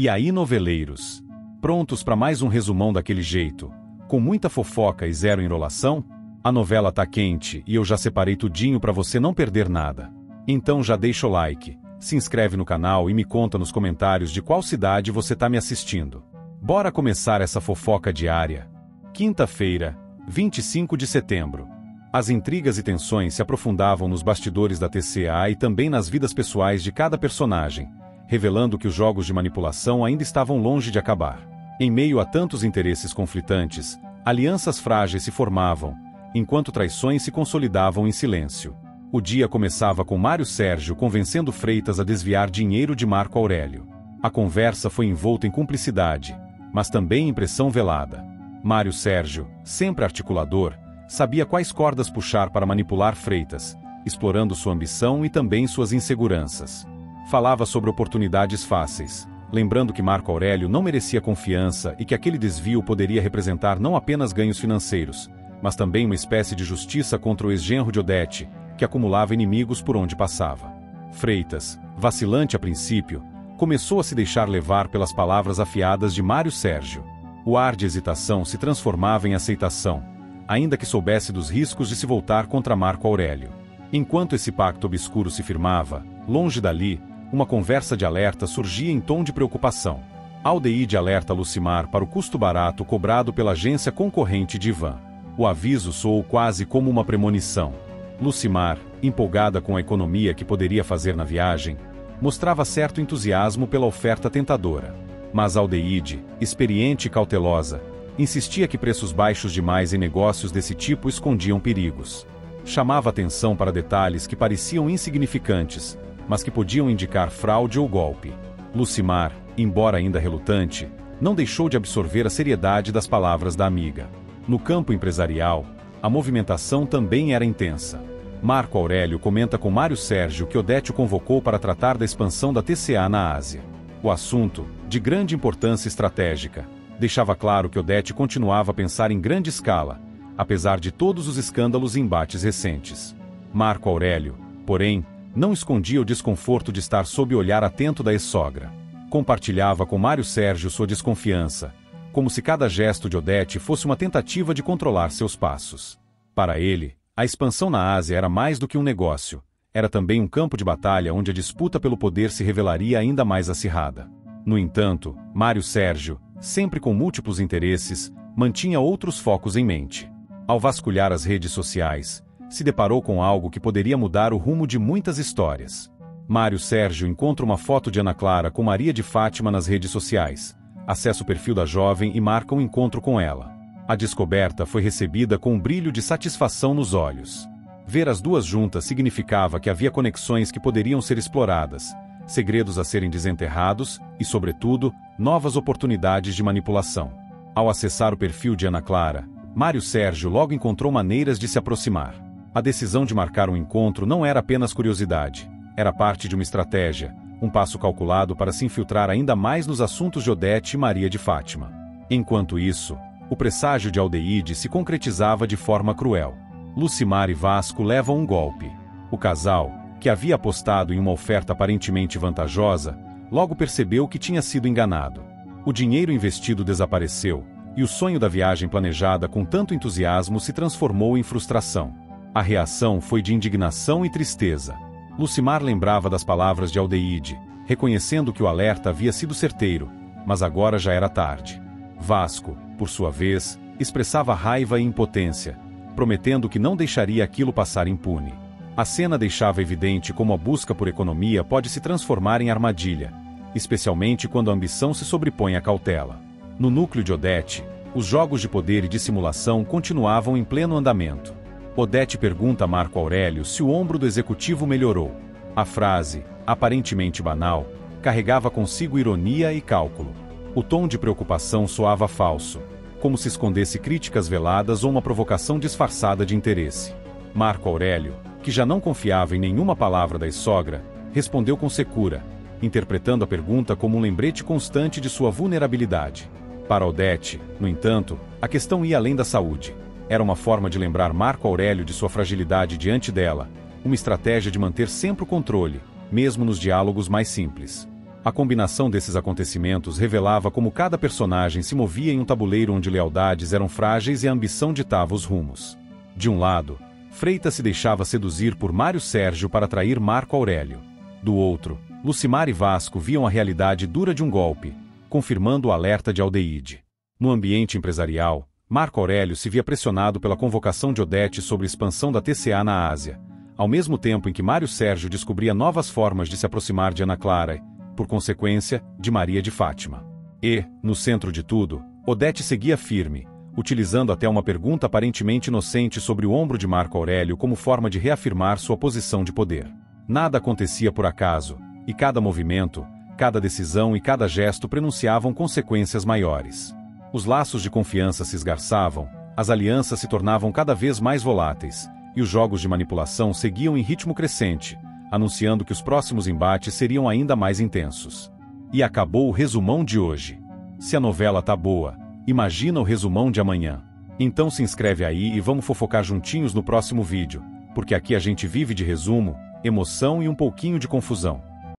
E aí, noveleiros? Prontos para mais um resumão daquele jeito, com muita fofoca e zero enrolação? A novela tá quente e eu já separei tudinho para você não perder nada. Então já deixa o like, se inscreve no canal e me conta nos comentários de qual cidade você tá me assistindo. Bora começar essa fofoca diária. Quinta-feira, 25 de setembro. As intrigas e tensões se aprofundavam nos bastidores da TCA e também nas vidas pessoais de cada personagem, revelando que os jogos de manipulação ainda estavam longe de acabar. Em meio a tantos interesses conflitantes, alianças frágeis se formavam, enquanto traições se consolidavam em silêncio. O dia começava com Mário Sérgio convencendo Freitas a desviar dinheiro de Marco Aurélio. A conversa foi envolta em cumplicidade, mas também em pressão velada. Mário Sérgio, sempre articulador, sabia quais cordas puxar para manipular Freitas, explorando sua ambição e também suas inseguranças. Falava sobre oportunidades fáceis, lembrando que Marco Aurélio não merecia confiança e que aquele desvio poderia representar não apenas ganhos financeiros, mas também uma espécie de justiça contra o ex-genro de Odete, que acumulava inimigos por onde passava. Freitas, vacilante a princípio, começou a se deixar levar pelas palavras afiadas de Mário Sérgio. O ar de hesitação se transformava em aceitação, ainda que soubesse dos riscos de se voltar contra Marco Aurélio. Enquanto esse pacto obscuro se firmava, longe dali, uma conversa de alerta surgia em tom de preocupação. Aldeide alerta Lucimar para o custo barato cobrado pela agência concorrente de Ivan. O aviso soou quase como uma premonição. Lucimar, empolgada com a economia que poderia fazer na viagem, mostrava certo entusiasmo pela oferta tentadora. Mas Aldeide, experiente e cautelosa, insistia que preços baixos demais em negócios desse tipo escondiam perigos. Chamava atenção para detalhes que pareciam insignificantes, mas que podiam indicar fraude ou golpe. Lucimar, embora ainda relutante, não deixou de absorver a seriedade das palavras da amiga. No campo empresarial, a movimentação também era intensa. Marco Aurélio comenta com Mário Sérgio que Odete o convocou para tratar da expansão da TCA na Ásia. O assunto, de grande importância estratégica, deixava claro que Odete continuava a pensar em grande escala, apesar de todos os escândalos e embates recentes. Marco Aurélio, porém, não escondia o desconforto de estar sob o olhar atento da ex-sogra. Compartilhava com Mário Sérgio sua desconfiança, como se cada gesto de Odete fosse uma tentativa de controlar seus passos. Para ele, a expansão na Ásia era mais do que um negócio, era também um campo de batalha onde a disputa pelo poder se revelaria ainda mais acirrada. No entanto, Mário Sérgio, sempre com múltiplos interesses, mantinha outros focos em mente. Ao vasculhar as redes sociais, se deparou com algo que poderia mudar o rumo de muitas histórias. Mário Sérgio encontra uma foto de Ana Clara com Maria de Fátima nas redes sociais, acessa o perfil da jovem e marca um encontro com ela. A descoberta foi recebida com um brilho de satisfação nos olhos. Ver as duas juntas significava que havia conexões que poderiam ser exploradas, segredos a serem desenterrados e, sobretudo, novas oportunidades de manipulação. Ao acessar o perfil de Ana Clara, Mário Sérgio logo encontrou maneiras de se aproximar. A decisão de marcar um encontro não era apenas curiosidade, era parte de uma estratégia, um passo calculado para se infiltrar ainda mais nos assuntos de Odete e Maria de Fátima. Enquanto isso, o presságio de Aldeide se concretizava de forma cruel. Lucimar e Vasco levam um golpe. O casal, que havia apostado em uma oferta aparentemente vantajosa, logo percebeu que tinha sido enganado. O dinheiro investido desapareceu, e o sonho da viagem planejada com tanto entusiasmo se transformou em frustração. A reação foi de indignação e tristeza. Lucimar lembrava das palavras de Aldeide, reconhecendo que o alerta havia sido certeiro, mas agora já era tarde. Vasco, por sua vez, expressava raiva e impotência, prometendo que não deixaria aquilo passar impune. A cena deixava evidente como a busca por economia pode se transformar em armadilha, especialmente quando a ambição se sobrepõe à cautela. No núcleo de Odete, os jogos de poder e dissimulação continuavam em pleno andamento. Odete pergunta a Marco Aurélio se o ombro do executivo melhorou. A frase, aparentemente banal, carregava consigo ironia e cálculo. O tom de preocupação soava falso, como se escondesse críticas veladas ou uma provocação disfarçada de interesse. Marco Aurélio, que já não confiava em nenhuma palavra da ex-sogra, respondeu com secura, interpretando a pergunta como um lembrete constante de sua vulnerabilidade. Para Odete, no entanto, a questão ia além da saúde. Era uma forma de lembrar Marco Aurélio de sua fragilidade diante dela, uma estratégia de manter sempre o controle, mesmo nos diálogos mais simples. A combinação desses acontecimentos revelava como cada personagem se movia em um tabuleiro onde lealdades eram frágeis e a ambição ditava os rumos. De um lado, Freitas se deixava seduzir por Mário Sérgio para atrair Marco Aurélio. Do outro, Lucimar e Vasco viam a realidade dura de um golpe, confirmando o alerta de Aldeide. No ambiente empresarial, Marco Aurélio se via pressionado pela convocação de Odete sobre a expansão da TCA na Ásia, ao mesmo tempo em que Mário Sérgio descobria novas formas de se aproximar de Ana Clara e, por consequência, de Maria de Fátima. E, no centro de tudo, Odete seguia firme, utilizando até uma pergunta aparentemente inocente sobre o ombro de Marco Aurélio como forma de reafirmar sua posição de poder. Nada acontecia por acaso, e cada movimento, cada decisão e cada gesto prenunciavam consequências maiores. Os laços de confiança se esgarçavam, as alianças se tornavam cada vez mais voláteis, e os jogos de manipulação seguiam em ritmo crescente, anunciando que os próximos embates seriam ainda mais intensos. E acabou o resumão de hoje. Se a novela tá boa, imagina o resumão de amanhã. Então se inscreve aí e vamos fofocar juntinhos no próximo vídeo, porque aqui a gente vive de resumo, emoção e um pouquinho de confusão.